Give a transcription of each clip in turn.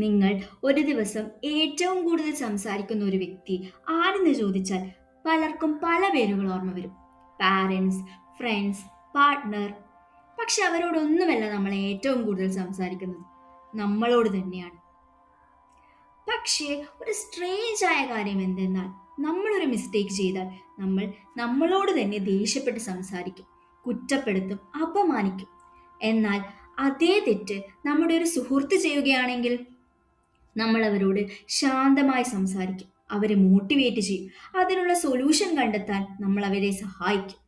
നിങ്ങൾ ഒരു ദിവസം ഏറ്റവും കൂടുതൽ സംസാരിക്കുന്ന ഒരു വ്യക്തി ആരെന്ന് ചോദിച്ചാൽ പലർക്കും പല പേരുകൾ ഓർമ്മ വരും. Parents, friends, partner. പക്ഷെ അവരോടൊന്നുമല്ല നമ്മൾ ഏറ്റവും കൂടുതൽ സംസാരിക്കുന്നത്, നമ്മളോട് തന്നെയാണ്. പക്ഷേ ഒരു സ്ട്രേഞ്ച് ആയ കാര്യം എന്തെന്നാൽ നമ്മളൊരു മിസ്റ്റേക്ക് ചെയ്താൽ നമ്മൾ നമ്മളോട് തന്നെ ദേഷ്യപ്പെട്ട് സംസാരിക്കും, കുറ്റപ്പെടുത്തും, അപമാനിക്കും. എന്നാൽ അതേ തെറ്റ് നമ്മുടെ ഒരു സുഹൃത്ത് ചെയ്യുകയാണെങ്കിൽ നമ്മൾ അവരോട് ശാന്തമായി സംസാരിക്കും, അവരെ മോട്ടിവേറ്റ് ചെയ്യും, അതിനുള്ള സൊല്യൂഷൻ കണ്ടെത്താൻ നമ്മൾ അവരെ സഹായിക്കും.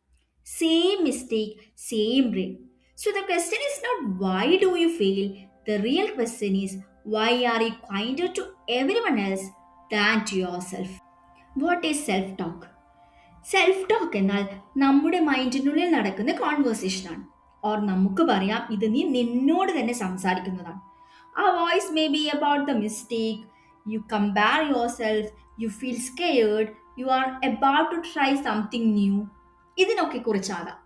Same mistake, same brain. So the question is not why do you fail? The real question is why are you kinder to everyone else than to yourself? What is self-talk? Self talk എന്നാൽ നമ്മുടെ മൈൻഡിനുള്ളിൽ നടക്കുന്ന conversation ആണ്. Or നമുക്ക് പറയാം, ഇത് നീ നിന്നോട് തന്നെ സംസാരിക്കുന്നതാണ്. ആ voice may be about the mistake, you compare yourself, you feel scared, you are about to try something new. ഇതിനൊക്കെ കുറിച്ചാകാം.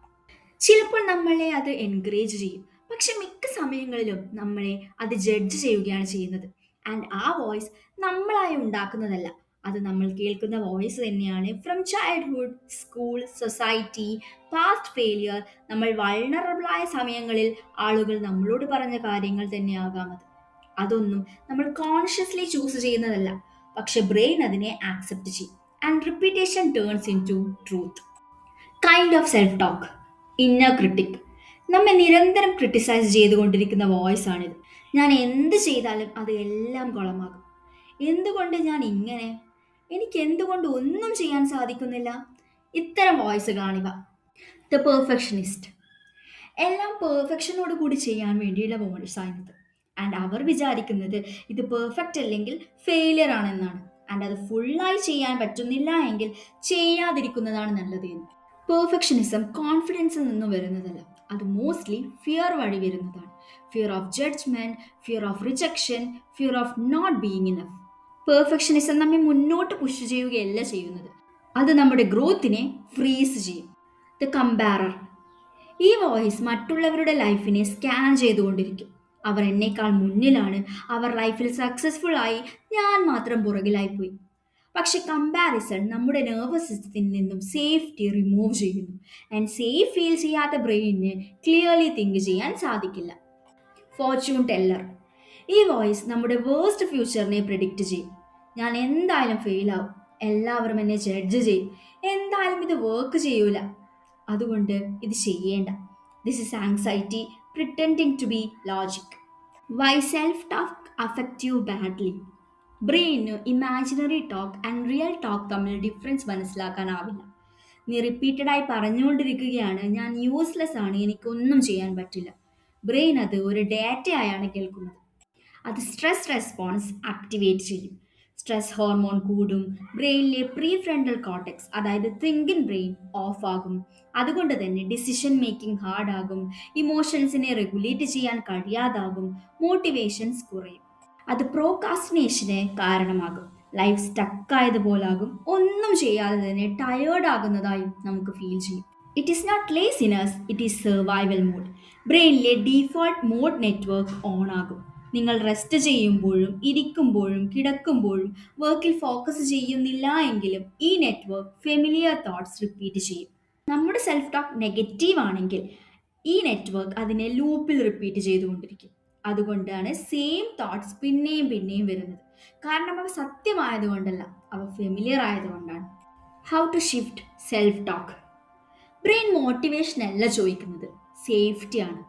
ചിലപ്പോൾ നമ്മളെ അത് എൻകറേജ് ചെയ്യും, പക്ഷെ മിക്ക സമയങ്ങളിലും നമ്മളെ അത് ജഡ്ജ് ചെയ്യുകയാണ് ചെയ്യുന്നത്. ആൻഡ് ആ വോയിസ് നമ്മളായി ഉണ്ടാക്കുന്നതല്ല, അത് നമ്മൾ കേൾക്കുന്ന വോയിസ് തന്നെയാണ്. From childhood, school, society, past failure, നമ്മൾ വൾണറബിൾ ആയ സമയങ്ങളിൽ ആളുകൾ നമ്മളോട് പറഞ്ഞ കാര്യങ്ങൾ തന്നെയാകാം അത്. അതൊന്നും നമ്മൾ കോൺഷ്യസ്ലി ചൂസ് ചെയ്യുന്നതല്ല, പക്ഷെ ബ്രെയിൻ അതിനെ ആക്സെപ്റ്റ് ചെയ്യും. And repetition turns into truth. Kind of self talk, inner critic. നമ്മെ നിരന്തരം ക്രിട്ടിസൈസ് ചെയ്തുകൊണ്ടിരിക്കുന്ന വോയിസ് ആണിത്. ഞാൻ എന്ത് ചെയ്താലും അത് എല്ലാം കുളമാകും. എന്തുകൊണ്ട് ഞാൻ ഇങ്ങനെ? എനിക്ക് എന്തുകൊണ്ട് ഒന്നും ചെയ്യാൻ സാധിക്കുന്നില്ല? ഇത്തരം വോയിസുകളാണിവ. The perfectionist. എല്ലാം പെർഫെക്ഷനോട് കൂടി ചെയ്യാൻ വേണ്ടിയുള്ള വോയിസ് ആണിത്. ആൻഡ് അവർ വിചാരിക്കുന്നത് ഇത് പെർഫെക്റ്റ് അല്ലെങ്കിൽ ഫെയിലിയർ ആണെന്നാണ്. ആൻഡ് അത് ഫുള്ളായി ചെയ്യാൻ പറ്റുന്നില്ല എങ്കിൽ ചെയ്യാതിരിക്കുന്നതാണ് നല്ലത് എന്ന്. പെർഫെക്ഷനിസം കോൺഫിഡൻസിൽ നിന്ന് വരുന്നതല്ല, അത് മോസ്റ്റ്ലി ഫിയർ വഴി വരുന്നതാണ്. Fear of judgement, fear of rejection, fear of not being enough. Perfectionism നമ്മെ മുന്നോട്ട് പുഷ് ചെയ്യുകയല്ല ചെയ്യുന്നത്, അത് നമ്മുടെ ഗ്രോത്തിനെ ഫ്രീസ് ചെയ്യും. ദ കമ്പാരർ. ഈ വോയിസ് മറ്റുള്ളവരുടെ ലൈഫിനെ സ്കാൻ ചെയ്തുകൊണ്ടിരിക്കും. അവർ എന്നേക്കാൾ മുന്നിലാണ്, അവർ ലൈഫിൽ സക്സസ്ഫുൾ ആയി, ഞാൻ മാത്രം പുറകിലായി പോയി. പക്ഷെ കമ്പാരിസൺ നമ്മുടെ നെർവസ് സിസ്റ്റത്തിൽ നിന്നും സേഫ്റ്റി റിമൂവ് ചെയ്യുന്നു. ആൻഡ് സേഫ് ഫീൽ ചെയ്യാത്ത ബ്രെയിനിന് ക്ലിയർലി തിങ്ക് ചെയ്യാൻ സാധിക്കില്ല. Fortune teller. ഈ വോയിസ് നമ്മുടെ വേഴ്സ്റ്റ് ഫ്യൂച്ചറിനെ പ്രിഡിക്റ്റ് ചെയ്യും. ഞാൻ എന്തായാലും ഫെയിൽ ആവും, എല്ലാവരും എന്നെ ജഡ്ജ് ചെയ്യും, എന്തായാലും ഇത് വർക്ക് ചെയ്യൂല, അതുകൊണ്ട് ഇത് ചെയ്യേണ്ട. This is anxiety pretending to be logic. Why self talk affect you badly? ബ്രെയിന് imaginary talk and real talk തമ്മിൽ ഡിഫറൻസ് മനസ്സിലാക്കാനാവില്ല. നീ റിപ്പീറ്റഡായി പറഞ്ഞുകൊണ്ടിരിക്കുകയാണ്, ഞാൻ യൂസ്ലെസ് ആണ്, എനിക്കൊന്നും ചെയ്യാൻ പറ്റില്ല. ബ്രെയിൻ അത് ഒരു ഡേറ്റയായാണ് കേൾക്കുന്നത്. അത് സ്ട്രെസ് റെസ്പോൺസ് ആക്ടിവേറ്റ് ചെയ്യും. സ്ട്രെസ് ഹോർമോൺ കൂടും, ബ്രെയിനിലെ പ്രീ ഫ്രണ്ടൽ കോർട്ടെക്സ്, അതായത് തിങ്കിങ് ബ്രെയിൻ ഓഫ് ആകും. അതുകൊണ്ട് തന്നെ ഡിസിഷൻ മേക്കിംഗ് ഹാർഡ് ആകും, ഇമോഷൻസിനെ റെഗുലേറ്റ് ചെയ്യാൻ കഴിയാതാകും, മോട്ടിവേഷൻസ് കുറയും. അത് പ്രോകാസ്റ്റിനേഷന് കാരണമാകും. ലൈഫ് സ്റ്റക്കായതുപോലാകും, ഒന്നും ചെയ്യാതെ തന്നെ ടയേർഡ് ആകുന്നതായും നമുക്ക് ഫീൽ ചെയ്യും. It is not laziness, it is survival mode. ബ്രെയിനിലെ ഡീഫോൾട്ട് മോഡ് നെറ്റ്വർക്ക് ഓൺ ആകും. നിങ്ങൾ റെസ്റ്റ് ചെയ്യുമ്പോഴും ഇരിക്കുമ്പോഴും കിടക്കുമ്പോഴും വർക്കിൽ ഫോക്കസ് ചെയ്യുന്നില്ല എങ്കിലും ഈ നെറ്റ്വർക്ക് ഫെമിലിയർ തോട്ട്സ് റിപ്പീറ്റ് ചെയ്യും. നമ്മുടെ സെൽഫ് ടോക്ക് നെഗറ്റീവ് ആണെങ്കിൽ ഈ നെറ്റ്വർക്ക് അതിനെ ലൂപ്പിൽ റിപ്പീറ്റ് ചെയ്തുകൊണ്ടിരിക്കും. അതുകൊണ്ടാണ് സെയിം തോട്ട്സ് പിന്നെയും പിന്നെയും വരുന്നത്. കാരണം അവ സത്യമായതുകൊണ്ടല്ല, അവ ഫെമിലിയർ ആയതുകൊണ്ടാണ്. How to shift self talk. Brain motivation അല്ല ചോദിക്കുന്നത്, സേഫ്റ്റിയാണ്.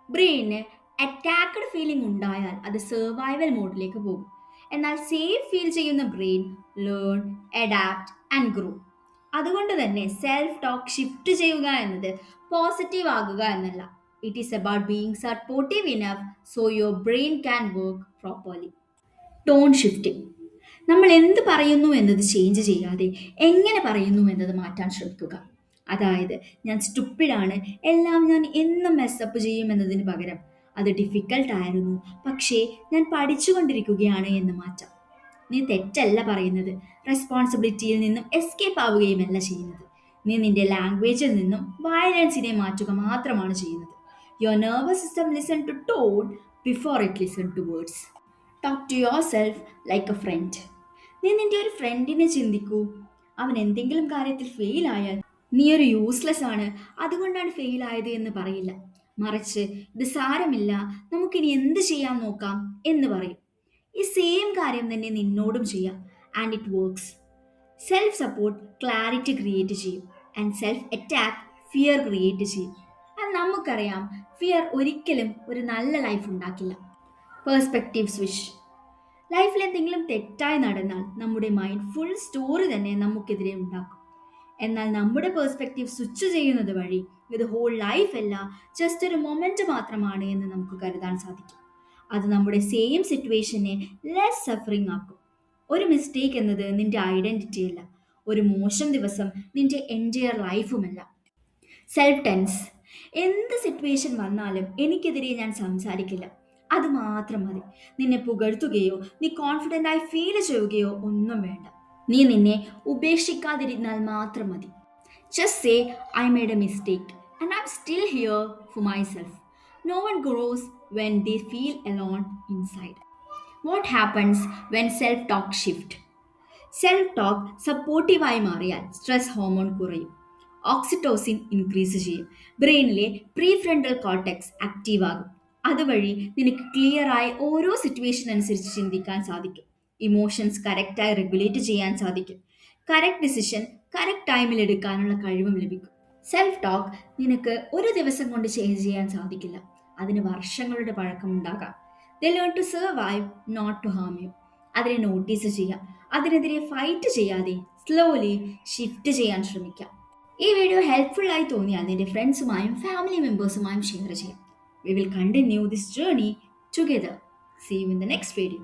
ബ്രെയിന് അറ്റാക്ക്ഡ് ഫീലിംഗ് ഉണ്ടായാൽ അത് സർവൈവൽ മോഡിലേക്ക് പോകും. എന്നാൽ സേഫ് ഫീൽ ചെയ്യുന്ന brain learn, adapt and grow. അതുകൊണ്ട് തന്നെ സെൽഫ് ടോക്ക് ഷിഫ്റ്റ് ചെയ്യുക എന്നത് പോസിറ്റീവ് ആകുക എന്നല്ല. It is about being supportive enough so your brain can work properly. Tone shifting. നമ്മൾ എന്ത് പറയുന്നു എന്നത് ചേഞ്ച് ചെയ്യാതെ എങ്ങനെ പറയുന്നു എന്നത് മാറ്റാൻ ശ്രമിക്കുക. അതായത്, ഞാൻ സ്റ്റുപ്പിഡാണ്, എല്ലാം ഞാൻ എന്നും മെസ്സപ്പ് ചെയ്യും എന്നതിന് പകരം അത് ഡിഫിക്കൽട്ട് ആയിരുന്നു, പക്ഷേ ഞാൻ പഠിച്ചുകൊണ്ടിരിക്കുകയാണ് എന്ന് മാറ്റാം. നീ തെറ്റല്ല പറയുന്നത്, റെസ്പോൺസിബിലിറ്റിയിൽ നിന്നും എസ്കേപ്പ് ആവുകയുമല്ല ചെയ്യുന്നത്. നീ നിന്റെ ലാംഗ്വേജിൽ നിന്നും വയലൻസിനെ മാറ്റുക മാത്രമാണ് ചെയ്യുന്നത്. Your nervous system listen to tone before it listen to words. Talk to yourself like a friend. നീ നിന്റെ ഒരു ഫ്രണ്ടിനെ ചിന്തിക്കൂ. അവൻ എന്തെങ്കിലും കാര്യത്തിൽ ഫെയിൽ ആയാൽ നീ ഒരു യൂസ്ലെസ് ആണ്, അതുകൊണ്ടാണ് ഫെയിൽ ആയത് എന്ന് പറയില്ല. മറിച്ച് ഇത് സാരമില്ല, നമുക്കിനി എന്ത് ചെയ്യാൻ നോക്കാം എന്ന് പറയും. ഈ സെയിം കാര്യം തന്നെ നിന്നോടും ചെയ്യാം. And it works. Self support clarity create ചെയ്യും. And self attack fear create ചെയ്യും. ആൻഡ് നമുക്കറിയാം, ഫിയർ ഒരിക്കലും ഒരു നല്ല ലൈഫ് ഉണ്ടാക്കില്ല. Perspective switch. ലൈഫിൽ എന്തെങ്കിലും തെറ്റായി നടന്നാൽ നമ്മുടെ മൈൻഡ് ഫുൾ സ്റ്റോറി തന്നെ നമുക്കെതിരെ ഉണ്ടാക്കും. എന്നാൽ നമ്മുടെ പേഴ്സ്പെക്റ്റീവ് സ്വിച്ച് ചെയ്യുന്നത് വഴി ഇത് ഹോൾ ലൈഫ് അല്ല, ജസ്റ്റ് ഒരു മൊമെന്റ് മാത്രമാണ് എന്ന് നമുക്ക് കരുതാൻ സാധിക്കും. അത് നമ്മുടെ സെയിം സിറ്റുവേഷനെ ലെസ് സഫറിങ് ആക്കും. ഒരു മിസ്റ്റേക്ക് എന്നത് നിന്റെ ഐഡന്റിറ്റി അല്ല. ഒരു മോശം ദിവസം നിന്റെ എൻറ്റയർ ലൈഫുമല്ല. Self tense. എന്ത് സിറ്റുവേഷൻ വന്നാലും എനിക്കെതിരെ ഞാൻ സംസാരിക്കില്ല, അത് മാത്രം മതി. നിന്നെ പുകഴ്ത്തുകയോ നീ കോൺഫിഡൻ്റ് ആയി ഫീൽ ചെയ്യുകയോ ഒന്നും വേണ്ട. നീ നിന്നെ ഉപേക്ഷിക്കാതിരുന്നാൽ മാത്രം മതി. Just say I made a mistake and I am still here for myself. No one grows when they feel alone inside. What happens when self talk shift? Self talk സപ്പോർട്ടീവായി മാറിയാൽ സ്ട്രെസ് ഹോർമോൺ കുറയും, oxytocin increase ചെയ്യും, ബ്രെയിനിലെ prefrontal cortex active ആകും. അതുവഴി നിനക്ക് ക്ലിയറായി ഓരോ സിറ്റുവേഷൻ അനുസരിച്ച് ചിന്തിക്കാൻ സാധിക്കും. ഇമോഷൻസ് കറക്റ്റായി റെഗുലേറ്റ് ചെയ്യാൻ സാധിക്കും. കറക്റ്റ് ഡിസിഷൻ കറക്റ്റ് ടൈമിൽ എടുക്കാനുള്ള കഴിവും ലഭിക്കും. സെൽഫ് ടോക്ക് നിനക്ക് ഒരു ദിവസം കൊണ്ട് ചേഞ്ച് ചെയ്യാൻ സാധിക്കില്ല. അതിന് വർഷങ്ങളുടെ പഴക്കമുണ്ടാകാം. They learn to survive, not to harm you. അതിനെ നോട്ടീസ് ചെയ്യാം. അതിനെതിരെ ഫൈറ്റ് ചെയ്യാതെ സ്ലോലി ഷിഫ്റ്റ് ചെയ്യാൻ ശ്രമിക്കാം. ഈ വീഡിയോ ഹെൽപ്ഫുൾ ആയി തോന്നിയാൽ നിന്റെ ഫ്രണ്ട്സുമായും ഫാമിലി മെമ്പേഴ്സുമായും ഷെയർ ചെയ്യാം. We will continue this journey together. See you in the next video.